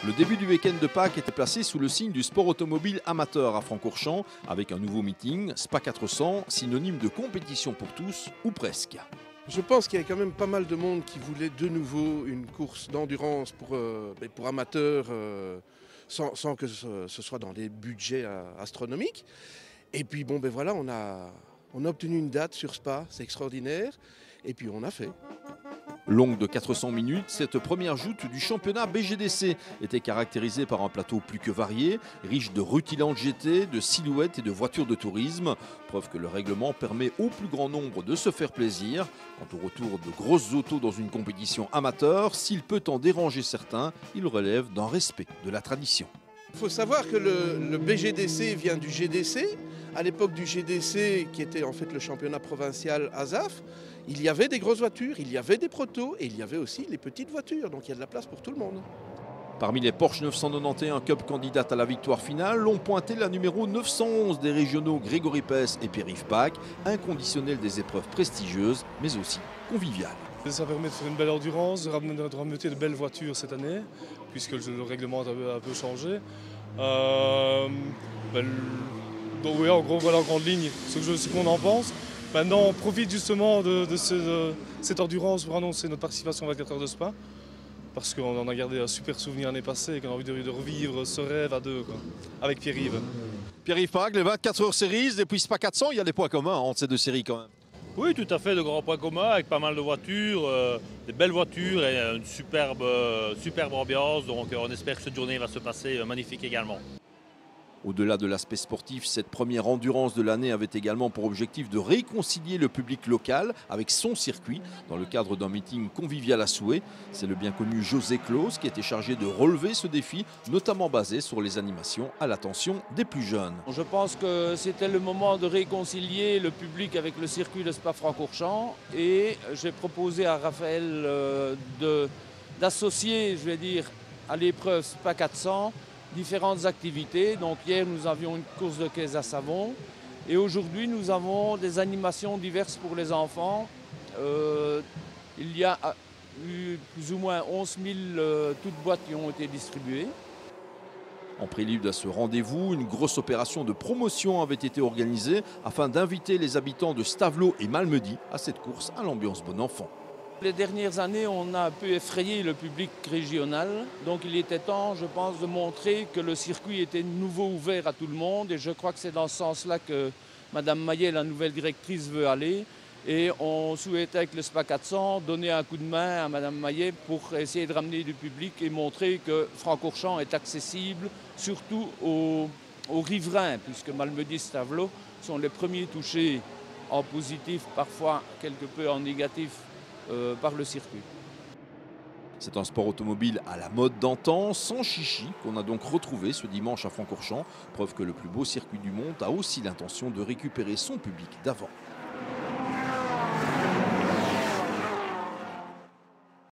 Le début du week-end de Pâques était placé sous le signe du sport automobile amateur à Francorchamps, avec un nouveau meeting, SPA 400, synonyme de compétition pour tous, ou presque. Je pense qu'il y a quand même pas mal de monde qui voulait de nouveau une course d'endurance pour amateurs, sans que ce soit dans des budgets astronomiques. Et puis voilà, on a obtenu une date sur Spa, c'est extraordinaire, et puis on a fait. Longue de 400 minutes, cette première joute du championnat BGDC était caractérisée par un plateau plus que varié, riche de rutilantes GT, de silhouettes et de voitures de tourisme. Preuve que le règlement permet au plus grand nombre de se faire plaisir. Quant au retour de grosses autos dans une compétition amateur, s'il peut en déranger certains, il relève d'un respect de la tradition. Il faut savoir que le BGDC vient du GDC. À l'époque du GDC, qui était en fait le championnat provincial ASAF, il y avait des grosses voitures, il y avait des protos et il y avait aussi les petites voitures. Donc il y a de la place pour tout le monde. Parmi les Porsche 991 Cup candidates à la victoire finale, l'ont pointé la numéro 911 des régionaux Grégory Pes et Pierre-Yves Pâques, inconditionnel des épreuves prestigieuses, mais aussi conviviales. Ça permet de faire une belle endurance, de ramener de belles voitures cette année, puisque le règlement a un peu changé. Donc oui, en gros, voilà en grande ligne ce qu'on en pense. Maintenant, on profite justement de cette endurance pour annoncer notre participation à 24 heures de Spa, parce qu'on en a gardé un super souvenir l'année passée et qu'on a envie de revivre ce rêve à deux, avec Pierre-Yves. Pierre-Yves Pâques, les 24 heures Series, depuis SPA 400, il y a des points communs entre ces deux séries quand même. Oui, tout à fait, de grands points communs avec pas mal de voitures, des belles voitures et une superbe ambiance. Donc on espère que cette journée va se passer magnifique également. Au-delà de l'aspect sportif, cette première endurance de l'année avait également pour objectif de réconcilier le public local avec son circuit dans le cadre d'un meeting convivial à souhait. C'est le bien connu José Claus qui était chargé de relever ce défi, notamment basé sur les animations à l'attention des plus jeunes. Je pense que c'était le moment de réconcilier le public avec le circuit de Spa-Francorchamps et j'ai proposé à Raphaël d'associer, je vais dire, à l'épreuve SPA 400 différentes activités. Donc hier nous avions une course de caisse à savon et aujourd'hui nous avons des animations diverses pour les enfants. Il y a eu plus ou moins 11 000 toutes boîtes qui ont été distribuées. En prélude à ce rendez-vous, une grosse opération de promotion avait été organisée afin d'inviter les habitants de Stavelot et Malmedy à cette course à l'ambiance bon enfant. Les dernières années, on a un peu effrayé le public régional. Donc il était temps, je pense, de montrer que le circuit était de nouveau ouvert à tout le monde. Et je crois que c'est dans ce sens-là que Mme Maillet, la nouvelle directrice, veut aller. Et on souhaitait avec le SPA 400 donner un coup de main à Mme Maillet pour essayer de ramener du public et montrer que Francorchamps est accessible, surtout aux riverains, puisque Malmedy et Stavelot sont les premiers touchés en positif, parfois quelque peu en négatif, par le circuit. C'est un sport automobile à la mode d'antan, sans chichi, qu'on a donc retrouvé ce dimanche à Francorchamps. Preuve que le plus beau circuit du monde a aussi l'intention de récupérer son public d'avant.